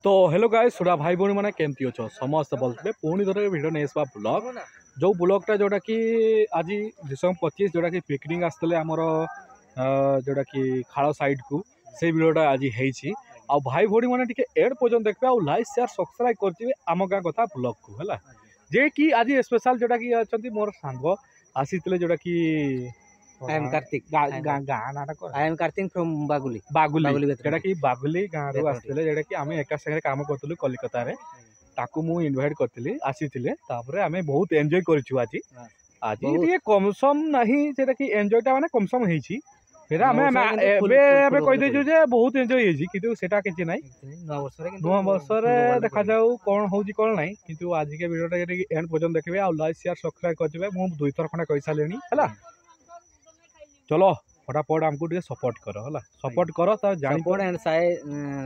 तो hello guys सुरा भाई भौणी मैंने केमती अच्छो समस्त बोलते पुणी थोड़े भिडियो नहीं आसवा ब्लॉग जो ब्लॉगटा जोटा कि आज डिसेम्बर 25 जोटा कि पिकनिक आसते आमर जोटा कि खाड़ साइड को से भिडियोटा आज है आ भाई भौणी मैंने एड पर्यटन देखते आउ लाइक शेयर सब्सक्राइब करेंगे आम गाँ कथा ब्लॉग को है जे कि आज स्पेशल जोटा कि अच्छा मोर सांग आसी जोटा कि I am Karthik. I am Karthik from Baguli. बागुली जेटा कि बागुली गाँव रू आसते जेटा कि आम एका सागर काम करूँ कलिकता रे ताकू मु इनवाइट करथिली आसीथिले तापरे आमे बहुत एन्जॉय करछु आज आज ये कम सम नहीं जेटा कि एन्जॉयटा माने कम सम हेछि फेरा आमे एबे एबे कहि देछु जे बहुत एन्जॉय हेछि किंतु सेटा किछि नै नवा वर्ष रे देखा जाऊ कोन होउछि कोन नै किंतु आज के वीडियोटा जेटा कि एंड पर्यंत देखबे आ लाइक शेयर सब्सक्राइब करथिबे मु दुई थर खना कहि सालेनी हला चलो फटाफट हमको टे सपोर्ट करो हला सपोर्ट करो त जानि support and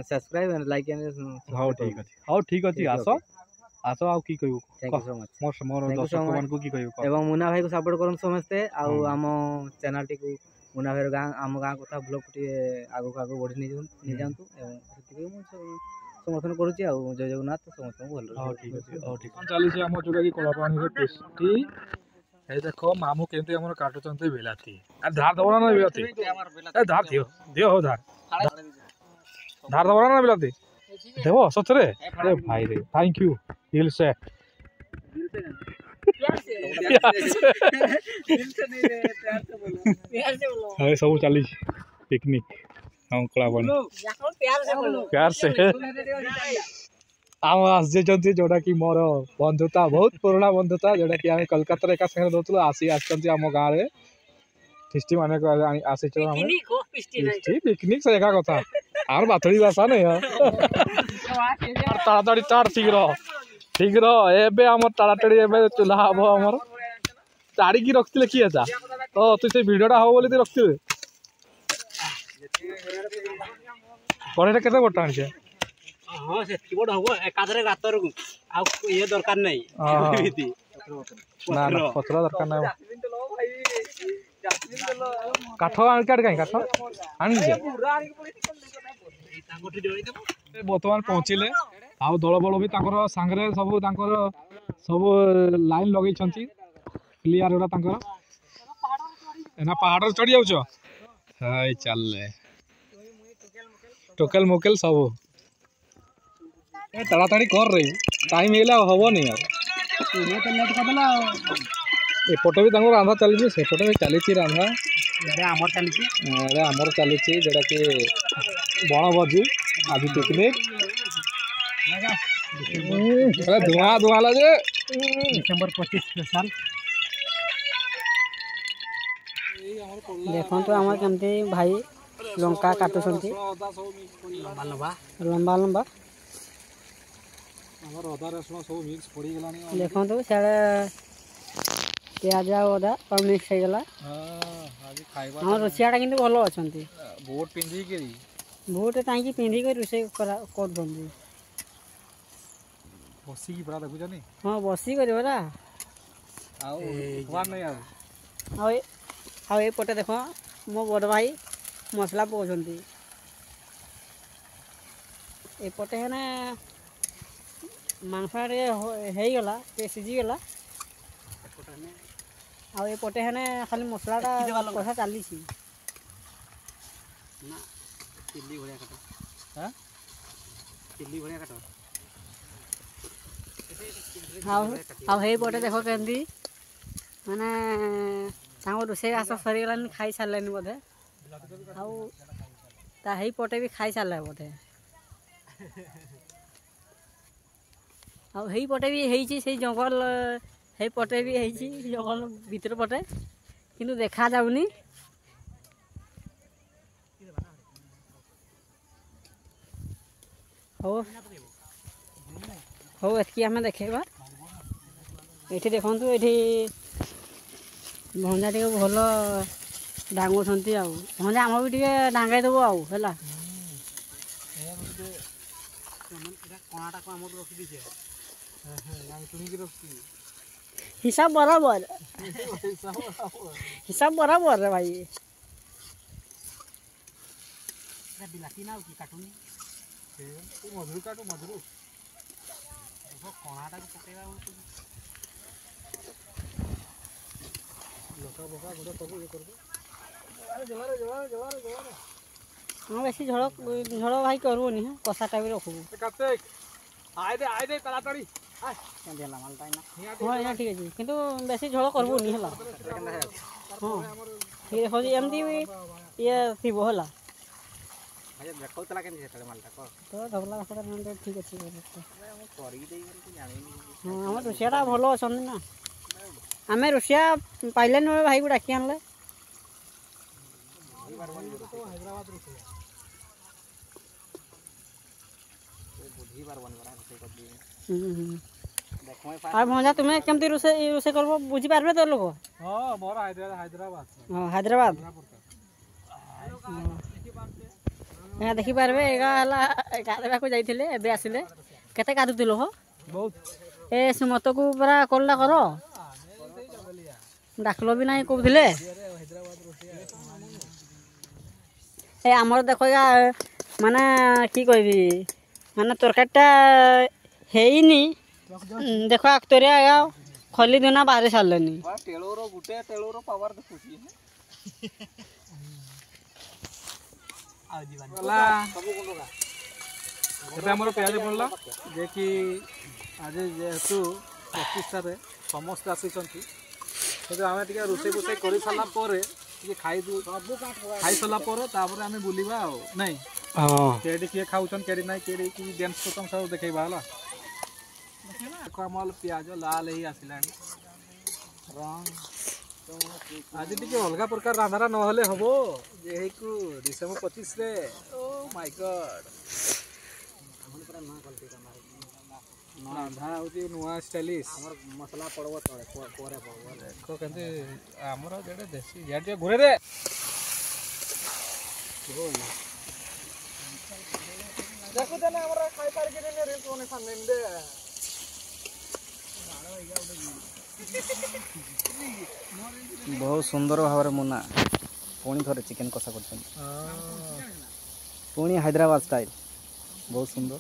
subscribe and like and हां ठीक अछि आसो आसो आ की कहू thank you so much more दर्शक मान को की कहू एवं मुना भाई को सपोर्ट करन समस्ते आ हम चैनल टी को मुना भाई गां हम गां कथा ब्लॉग टी आगो आगो बढ़ी नि जानतु एवं सेति मु समर्थन करूची आ जय जगन्नाथ समस्त भल हां ठीक चली से हम जोगा की कला पानी रे टेस्टी ए देखो मामू केमते हमर काटुचंते बिलाती आ धार दबरा ना बिलाती ए धार दियो हो धार दबरा ना बिलाती देबो सचरे अरे भाई रे थैंक यू दिल से है सब चली पिकनिक हम कला पानी प्यार से आम आसि जोटा कि मोर बंधुता बहुत पुराना बंधुता जोटा कि आम कलकता एका संगे रोतलु आसी आम गाँव में फिस्टी माने आसी पिकनिक से एका कथा आर बाथड़ी भाषा नहीं ताड़ाताड़ी ताड़ शीघ्र एबे आम ताड़ाताड़ी एबे चूल्हा हम आमर ताड़िकी रखते किए था तो तु से भिडटा हम बोली रखते कड़े केते बटा आनी हां से की बड होबो एकादरे गातर को आ ये दरकार नै ना ना पत्र दरकार नै काठ आन काट काई काठ आन जे बर्तमान पहुँचिले आउ दल बल भी ताकर सांगरे सब ताकर सब लाइन लगई छंती क्लियर होता ताकर एना पहाड़ चढ़ी जाउछो हाय चलले टोकेल मोकेल सब ताड़ाताड़ी कर रही टाइम हेला हम नहीं एपटे भी रांधा चली सेपटे भी चली रांधा आमर चली जोटा कि बनभोजी आज पिकनिक धुआं धुआं लगे डिसेंबर 25 स्पेशल देखो तो आम केमती भाई लंका काटुछंती लंबा लंबा देखो तो सारे प्याज अदा और मिक्स हो गला हम रोसियाटा किंतु भल अछंती बोट पिंधी के बोट तांकी पिंधी के रोसे कर दंदी बसी की बड़ा देखु जानी हां बसी करे बरा आउ भगवान नहीं आ ए पटे देखो मो बड़ भाई मसला पोछंती ए पटे है ना मांसा हो गला सीझी गला आ पटे है खाली मसलाटा कथा चली पटे देख केमती माने रोसे घास सरीगला खाई सारे बोधे आई पटे भी खाई सारे बोधे आई पटे भी है जंगल है पटे भी है जंगल भीतर पटे किंतु देखा जाउनी हो हो एतकी हमें देखेबा एठी देखंतु एठी भंजा टे भल डांगुछंती आ भंजा हम भी टे डांगाई देबो आ हैला कोणाटा को हमर रखि दिजे हिसाब बराबर हिसाब बराबर रे भाई बिलाती ना की काटूनी ମଝୁରୁ କାଟୁ ମଝୁରୁ କଣାଟାକୁ ପକେଇବା ଲଙ୍କା ଫଙ୍କା ଗୁଣ୍ଡ ସବୁ ଇଏ କରିବୁ। ହଁ ବେଶୀ ଝୋଳ ଝୋଳ ଭାଇ କରିବୁନି ହଁ କଷା ଟାଇପ ରଖିବୁ। କାର୍ତ୍ତିକ ଆଇଦେ ତାড়াতাড়ি କେମିତି ହେଲା ମାଲଟା ଏଇନା ହଁ ଏଇନା ଠିକ୍ ଅଛି କିନ୍ତୁ ବେଶୀ ଝୋଳ କରିବୁନି ହେଲା। ହଁ ଠିକ୍ ହେଉଛି ଏମିତି ଇଏ ଥିବ ହେଲା। ଦେଖାଉଥିଲା କେମିତି ସେତେବେଳେ ମାଲଟା କହ ତ ଧବଲା ଘାସଟା ଠିକ୍ ଅଛି। କରିକି ଦେଇକି ଜାଣିନି ହଁ ଆମ ରୋଷିଆଟା ଭଲ ଅଛନ୍ତି ନା ଆମେ ରୋଷିଆ ପାଇଲେନି ଭାଇକୁ ଡାକି ଆଣିଲେ। ହାଇଦ୍ରାବାଦ ରୋଷେଇ ବୁଝି ପାରବନି ପରା ରୋଷେଇ କରିଦେବି ଆଉ ଭଞ୍ଜା ତୁମେ କେମିତି ରୋଷେଇ କରିବ ବୁଝିପାରିବେ ତ ଲୋକ? ହଁ ମୋର ହାଇଦ୍ରାବାଦ ହଁ ହାଇଦ୍ରାବାଦ ଏହା ଦେଖିପାରିବେ ଏଗା ହେଲା ଗାଧୋଇବାକୁ ଯାଇଥିଲେ ଏବେ ଆସିଲେ। କେତେ ଗାଧୁଥିଲ ହୋ? ବହୁତ ଏ ସୁମତକୁ ପୁରା କଲଟା କର ଡାକିଲ ବି ନାହିଁ କହୁଥିଲେ। ଏ ଆମର ଦେଖ ମାନେ କି କହିବି ମାନେ ତରକାରୀଟା ହେଇନି ଦେଖ ଆକ୍ତରିଆ ଆଜ୍ଞା ଖଲି ଦିନ ବାହାରି ସାରିଲେନି। ତେଳୁର ଗୋଟେ ତେଳୁର ପାୱାର ଦେଖୁଛି ଏବେ ଆମର ପିଆଜ ପଡ଼ିଲା ଯେ କି ଆଜି ଯେହେତୁ ପ୍ରତିଷ୍ଠାରେ ସମସ୍ତେ ଆସିଛନ୍ତି କିନ୍ତୁ ଆମେ ଟିକେ ରୋଷେଇ ଫୋଷେଇ କରିସାରିଲା ପରେ ଟିକେ ଖାଇସାରିଲା ପରେ ତାପରେ ଆମେ ବୁଲିବା ଆଉ ନାଇଁ କେଠି କିଏ ଖାଉଛନ୍ତି କେଠି ନାଇଁ କେଠି କି ଡ୍ୟାନ୍ସ କରୁଛନ୍ତି ସବୁ ଦେଖେଇବା ହେଲା। ଦେଖ ଆମର ପିଆଜ ଲାଲ ହେଇ ଆସିଲାଣି। ଆଜି ଟିକେ ଅଲଗା ପ୍ରକାର ରାନ୍ଧାରା ନହେଲେ ହବ ଯେହେତୁ ଡିସେମ୍ବର 25ରେ ଓ ମାଇ ଗଡ୍ ରାନ୍ଧା ହେଉଛି ନୂଆ ଷ୍ଟାଇଲିଶ। ଆମର ମସଲା ପଡ଼ବ ତଳେ ପରେ ପଡ଼ବ ଦେଖ କେମିତି ଆମର ଯେଟେ ଦେଶୀ ଇଆଡ଼େ ଟିକେ ଘୁରେ ଦେ ଦେଖୁଛେ ଆମର ଖାଇପାରିକି ବହୁତ ସୁନ୍ଦର ଭାବରେ ମୁନା ପୁଣି ଥରେ ଚିକେନ କଷା କରୁଛନ୍ତି ପୁଣି ହାଇଦ୍ରାବାଦ ଷ୍ଟାଇଲ ବହୁତ ସୁନ୍ଦର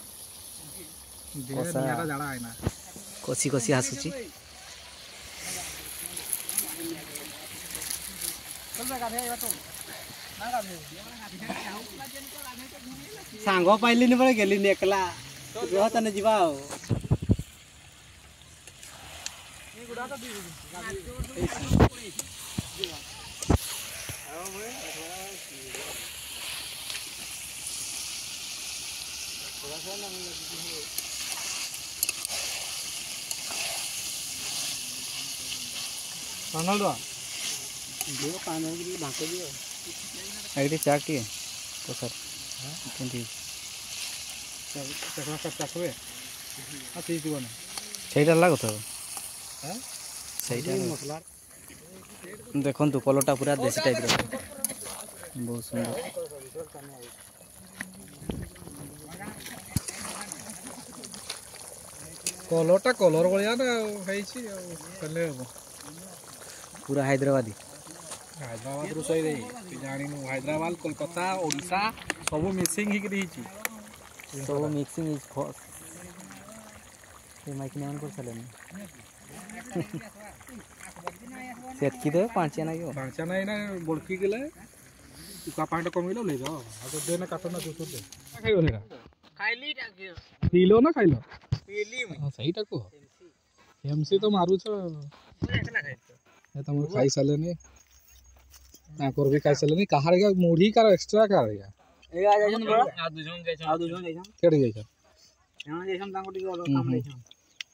କଷି କଷି ଆସୁଛି। ସାଙ୍ଗ ପାଇଲିନି ପରେ ଗେଲିନି ଏକଲା ତାନେ ଯିବା ଆଉ ଏଇଠି ଚାଟିଏ ତ ସାର୍ କେମିତି ସେଇଟା ଲାଗୁଥ ସେଇଟା ମସଲା ଦେଖନ୍ତୁ କଲରଟା ପୁରା ଦେଶୀ ଟାଇପ୍ର ବହୁତ ସୁନ୍ଦର। କଲରଟା କଲର ଭଳିଆ ନା ହେଇଛି ଆଉ ହେଲେ ହବ ପୁରା ହାଇଦ୍ରାବାଦୀ ହାଇଦ୍ରାବାଦ ରୋଷେଇ ଜାଣିନୁ ହାଇଦ୍ରାବାଦ କୋଲକାତା ଓଡ଼ିଶା ସବୁ ମିକ୍ସିଂ ହେଇକିରି ହେଇଛି ସବୁ ମିକ୍ସିଂ ମାଇକିନି ଅନ୍ କରିସାରିଲେନି ସେତକି ଦେବେ ପାଞ୍ଚିଆ ନାଗିବ ପାଞ୍ଚା ନାଇଁ ନା ବଡ଼କି ଗଲେ ଚୁକା ପାଣିଟା କମିଲେ ଓହ୍ଲେଇ ଯାଅ ଆଉ ତ ଦେନା କାଟ ନା ଜୋର ଦେ ଖାଇବନି ପିଇଲ ନା ଖାଇଲ ସେଇଟା କୁହ ଏମସି ତ ମାରୁଛ ତମର ଖାଇସାରିଲେନି ତାଙ୍କର ବି ଖାଇସାରିଲେନି କାହାର ମୁଢ଼ି କାର ଏକ୍ସଟ୍ରା କାହାର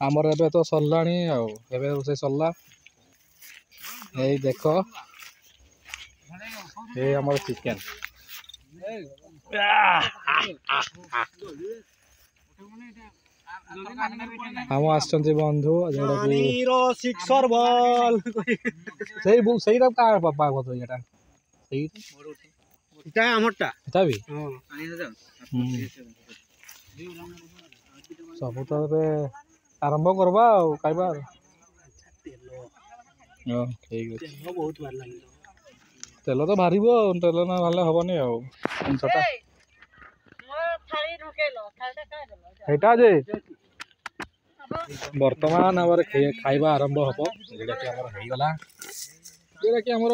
ଆମର ଏବେ ତ ସରିଲାଣି ଆଉ ଏବେ ରୋଷେଇ ସରିଲା। ଏଇ ଦେଖ ଏଇ ଆମର ଚିକେନ ଆମ ଆସିଛନ୍ତି ବନ୍ଧୁ ସେଇଟା କାହାର ବାପା କଥା ଏଇଟା ସେଇଟା ଆମରଟା ଏଟା ବି ସବୁ ତ ଏବେ ଆରମ୍ଭ କରିବା ଆଉ ଖାଇବା ଠିକ ଅଛି ତେଲ ତ ବାହାରିବ ତେଲ ନା ବାହାରିଲେ ହବନି ଆଉ ଜିନିଷଟା ଏଇଟା ଯେ ବର୍ତ୍ତମାନ ଆମର ଖାଇବା ଆରମ୍ଭ ହବ ଯେଉଁଟାକି ଆମର ହେଇଗଲା ଯେଉଁଟାକି ଆମର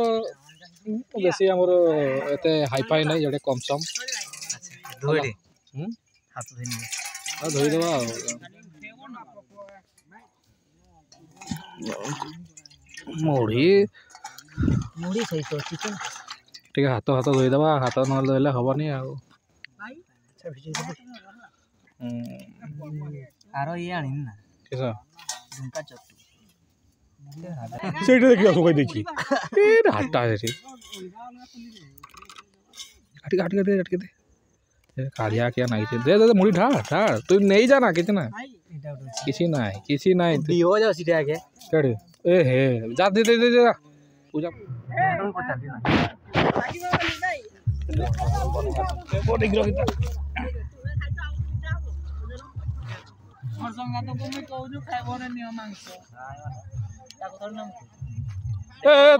ବେଶୀ ଆମର ଏତେ ହାଇଫାଇ ନାହିଁ ଯେଉଁଟା କମ୍ ସମ୍ ଧୋଇଦେବା ଆଉ ମୁଢ଼ି ସହିତ ଚିକେନ ଟିକେ ହାତ ଧୋଇଦେବା ହାତ ନହେଲେ ଧୋଇଲେ ହବନି ଆଉ ଆର ଇଏ ଆଣିନି ନା କିସ ଢୁଙ୍କା ଚଟୁ ସେଇଟା ଦେଖିବା ଶୁଖାଇ ଦେଇଛି ହାଟା ସେଠି କାଟିके दे काढ़िया क्या नहीं दे दे मुड़ी ढाल तू नहीं जाना कितना किसी नहीं डिओ जा सीधे आके केड़े ए हे जा दे पूजा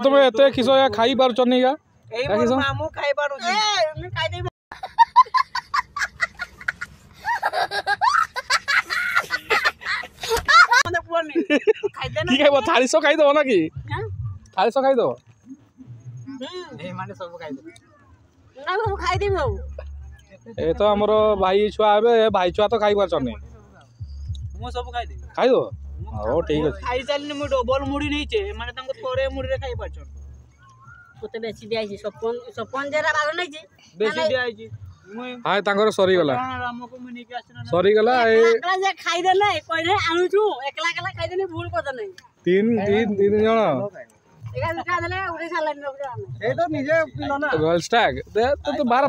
तुम्हें एते किसो या खाई बार चनी का मामू खाई बारू ठीक है वो थाली सौ खाई दो ना कि थाली सौ खाई दो माने सब खाई दो ना सब खाई देबो ए तो हमर भाई छुआ आबे भाई छुआ तो खाई बार चनी मु सब खाई दे खाई दो ओ ठीक है खाई चलनी मु डबल मुड़ी नहीं छे माने तंको थोड़े मुड़ी रे खाई पाछन तो बेसी दिया छी सपन जरा भाग नहीं छी बेसी दिया छी हाय तांकर सरी गला राम को मुनि के आछन सरी गला ए एकला जे खाई देले कोइने आनु छु एकला एकला खाई देने भूल करत नहीं तीन जण एका खा देले उठे सालानी लोग जाने ए तो निजे पिलो ना रॉयल स्टैग दे तो भारा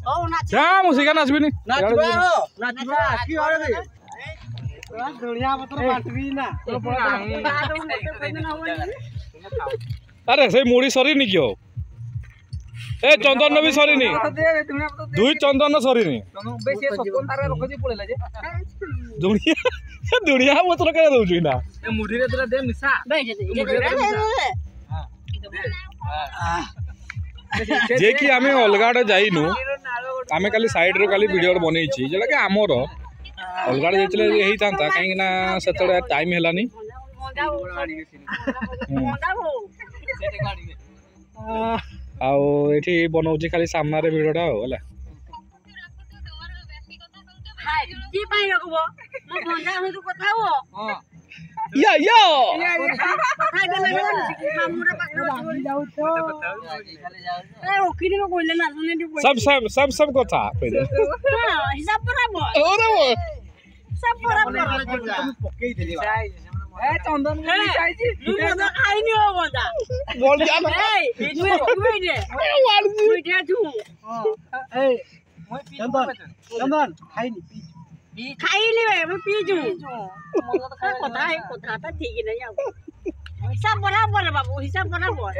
ओ ना जा मुसिका नाचबिनी नाचबा आखी होरे दे दुनिया पत्र बाटबी ना अरे से मुड़ी सरी नि क्यों ए चंदन भी सरी नि दुई चंदन सरी नि बेसी सपन तारे रखजी पळेला जे दुनिया पत्र के दउची ना ए मुडी रे तोरा दे मिसा बैठ दे जे कि आमे अलगाडे जाइनु आमे खाली साइड रो खाली वीडियो बनै छी जेला कि हमर अलगाडे जेतले एही तांता काहे ना सेतडे टाइम हेलानी आउ एठी बनौची खाली सामना रे वीडियोटा हो होला हाय की पाई रखबो मो भंजा में तू କଥା हो या কথা देले मामुरा पास जाऊ तो ए ओखिनी में कोइले ना सुने दी सब कथा कहि दे हिसाब बराबर ओरे सब बराबर पक्के देली ए चंदन मुडी खाई छी तू मजा खाई नि हो बंदा बोल जा ए तू दे तू दे तू ए चंदन खाई नि खाई ली मैं पी जू কথা तो ठीक ही नहीं आऊ हिसाब बराबर है बाबू हिसाब बराबर ए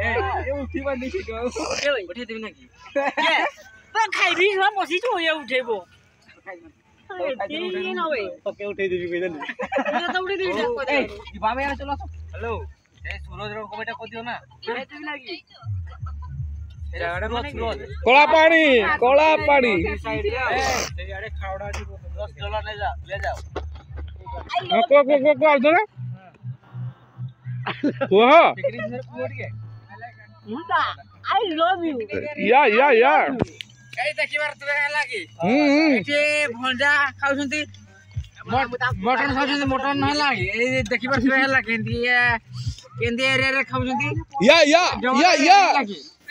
उठी बा नहीं छिटो ए उठी देबी ना की तो खाई भी हम बसी छु ये उठेबो ठीक न होय ओके उठी देबी कहि देली तो उठी देबी ए दिबा में चलो हेलो ए सूरज रो कमेटा को दियो ना ए देबी लागी कोला पानी साइड रे ए यारे खावड़ा जी $10 ले जाओ को आल दे वो पिकनिक से कोट के मुंडा आई लव यू या ए देखिबार तबे लागी एके भंडा खाउछंती मटन खाउछंती मटन न लागी ए देखिबार तबे ला केंदी एरिया रे खाउछंती या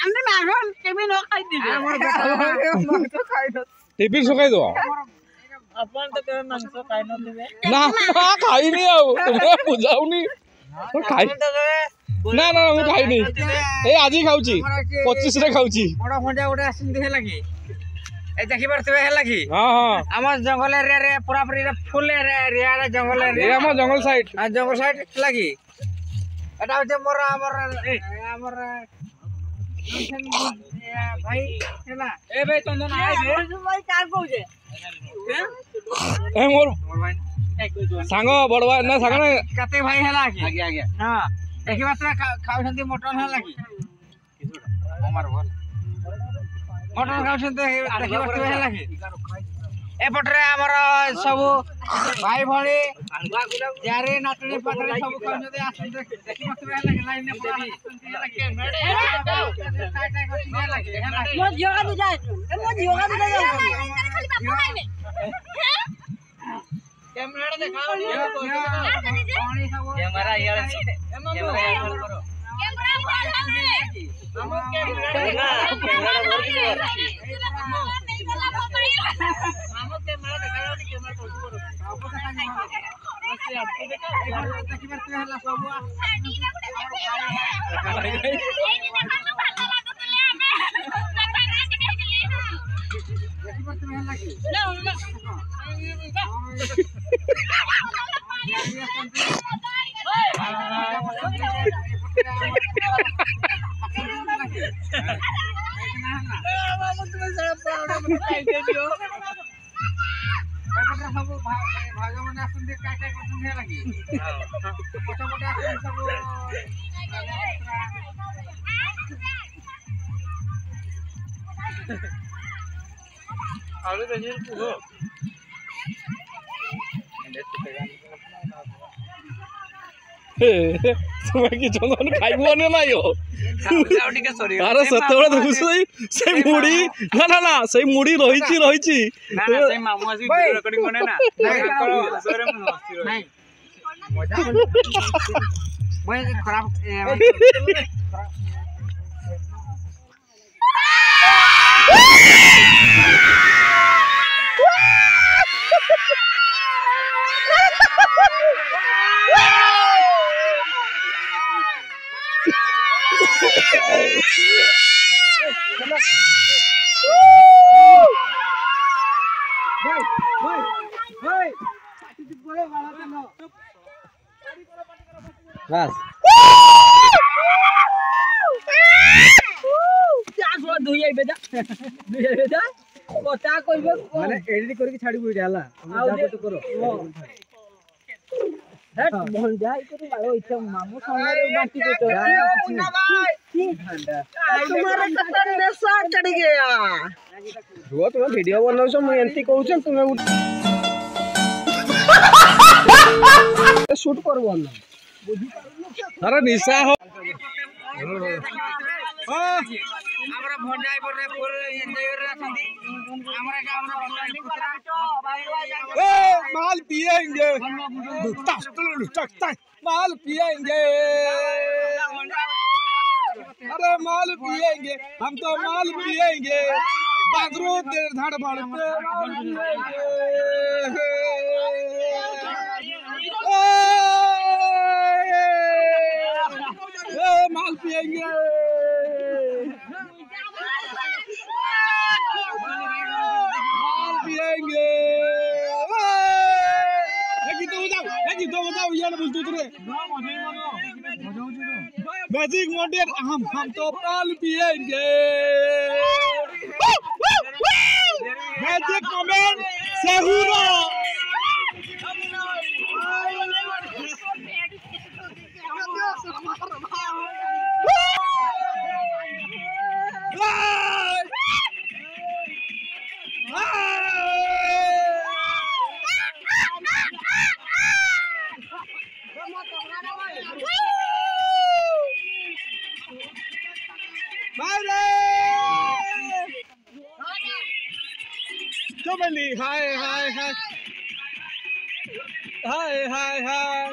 हमने मारो केबे न खाई दिबे हमर बेटा मांस खाइ न टिफिन सुखाई दो अपन तो केबे मांस खाइ न दिबे ना खाई नहीं आऊ तुमने बुझाउनी खाई ना मैं खाई नहीं ए आज ही खाउची 25 रे खाउची बड़ा भंडा उडा आसिन दे लागी ए देखिबार तबे लागी हां हमर जंगल एरिया रे पूरा पूरी फुल एरिया रे जंगल ए हमर जंगल साइड जंगल साइड लागी एटा होते मोर हमर भाई हेला ए भाई चंदन आइ बे भाई का कहू ए मोर सांग बड़वा ना सांग ना कते भाई हेला की आगे हां देखि मात्र खाउ छंती मटन हेला की हमर भल मटन खाउछन्ते देखि बस्तु ହେଲା कि एपटरे हमर सब भाई भणी यारे नाटणी पाटणी सब खाउछन्ते आसन देखि बस्तु होला कि लाइन ने पड़ा ମୋ ଝିଅ କାଲି ଯାଏ ମୋ ଝିଅ କାଲି ଯାଏ कैमरा दिखाओ कैमरा यार कैमरा करो कैमरा बोल हम कैमरा बोल के हम कैमरा दिखाओ कैमरा तो करो आप देखा देखि बरते हला सब तुम्हें कि चंदन खाइबो ने नायो अरे सतबेले देखुछ से मुड़ी ना ना ना से मुड़ी रहिची रहिची ना ना से मामू आसी वीडियो रिकॉर्डिंग बने ना नहीं मजा मैं खराब बस दुई बेजा कथा कइबो माने एडिट करके छाड़ी बुइडा हला जा तो करो हट मोहन जाई करी बालो इच्छा मामू सामने बांटी को तो तुम्हारे कतन नशा चढ़ गया रुआ तुम वीडियो बनाओ सो मैं एंती कहू छ तुम शूट करबो ना अरे निशा हो हमरा भंडाई पर फुल एंजॉय कर रहा संदी हमरा का हमरा ए माल पिएंगे माल पिएंगे अरे माल पिएंगे हम तो माल पिएंगे बागरो तेरे धाड़ बाड़ते माल पिएंगे माल पिएंगे गीत बजाओ यार बोलते रे मैजिक मॉडल हम तो माल पिएंगे मैजिक कमेंट सेहुरा हाय हाय हाय हाय हाय हाय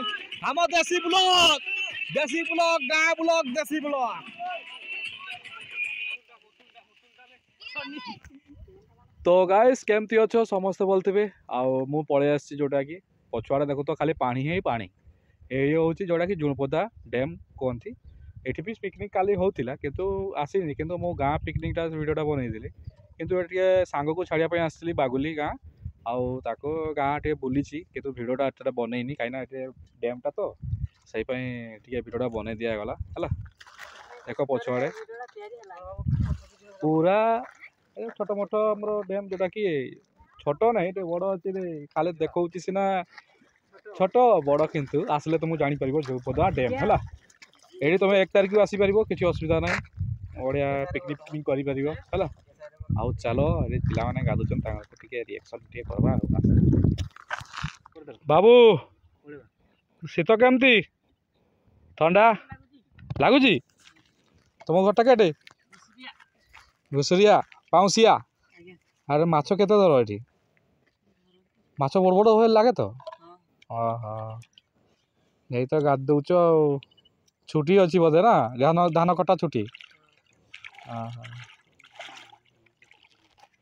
हम देसी ब्लॉग गाँव ब्लॉग देसी ब्लॉग तो गाइस केमती अच्छो समस्ते बोलते आउ मु पलि आसी जोटा कि पछुआड़े देखो तो खाली पानी ही पानी ये हूँ जोटा कि जुणपदा डैम कहती ये भी पिकनिक काली होता किंतु आसनी किंतु मो गाँ पिकनिकटा वीडियोटा बनई किंतु ये सांग को छाड़िया आसली बागुली गाँ आउ ताको गाँ टे बुली किंतु वीडियोटा एटा बनईनी कहीं डैमटा तो से वीडियोटा बनई दिगला है देख पछुआड़े पूरा छोट मोट आमर डैम जोटा कि छोट ना बड़ अच्छे खाली देखा सीना छोट बड़ किंतु आसले तुम जापर जोपदा डैम है ये तुम 1 तारिख आसीपर किसी असुविधा ना बढ़िया पिकनिक कर ଆଉ ଚାଲ ଏଠି ପିଲାମାନେ ଗାଧୁଛନ୍ତି ତାଙ୍କ ଟିକେ ରିଆକ୍ସନ୍ ଟିକେ କରିବା ଆଉ ବାବୁ ଶୀତ କେମିତି ଥଣ୍ଡା ଲାଗୁଛି ତୁମ ଘରଟା କେଟେ ଘୁଷୁରିଆ ପାଉଁଶିଆ ଆରେ ମାଛ କେତେ ଧର ଏଠି ମାଛ ବଡ଼ ବଡ଼ ହୁଏ ଲାଗେ ତ ଓହୋ ଏଇ ତ ଗାଧି ଦେଉଛ ଆଉ ଛୁଟି ଅଛି ବୋଧେ ନା ଧାନ କଟା ଛୁଟି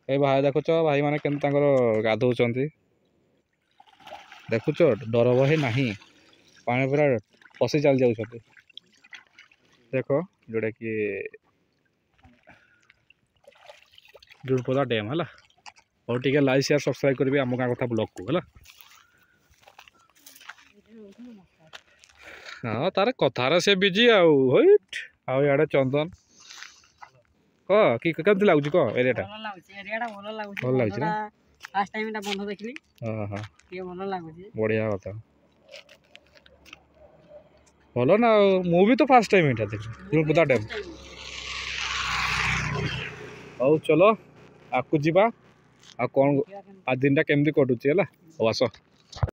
ଏ ଭାଇ ଦେଖୁଛ ଭାଇମାନେ କେମିତି ତାଙ୍କର ଗାଧଉଛନ୍ତି ଦେଖୁଛ ଡର ଭୟ ନାହିଁ ପାଣି ପୁରା ପଶି ଚାଲି ଯାଉଛନ୍ତି ଦେଖ ଯେଉଁଟାକି ଜୁଡ଼ପଦା ଡ୍ୟାମ୍ ହେଲା ହଉ ଟିକେ ଲାଇକ୍ ସେୟାର ସବସ୍କ୍ରାଇବ୍ କରିବେ ଆମ ଗାଁ କଥା ବ୍ଲଗ୍କୁ ହେଲା ହଁ ତାର କଥାରେ ସେ ବିଜି ଆଉ ହଇଟ୍ ଆଉ ଇଆଡ଼େ ଚନ୍ଦନ କହ କି କେମିତି ଲାଗୁଛି କହ ଏରିଆଟା ଭଲ ଲାଗୁଛି ଏରିଆଟା ଭଲ ଲାଗୁଛି ଭଲ ଲାଗୁଛି ନା ଫାର୍ଷ୍ଟ ଟାଇମ୍ ଏଟା ବନ୍ଧ ଦେଖିଲି ହଁ ହଁ ଟିକେ ଭଲ ଲାଗୁଛି ବଢ଼ିଆ କଥା ଭଲ ନା ଆଉ ମୁଁ ବି ତ ଫାର୍ଷ୍ଟ ଟାଇମ୍ ଏଇଟା ଦେଖିଲି ଜୁଡ଼ପଦା ଡ୍ୟାମ୍ ହଉ ଚଲ ଆଗକୁ ଯିବା ଆଉ କ'ଣ ଆଜି ଦିନଟା କେମିତି କଟୁଛି ହେଲା ହଉ ଆସ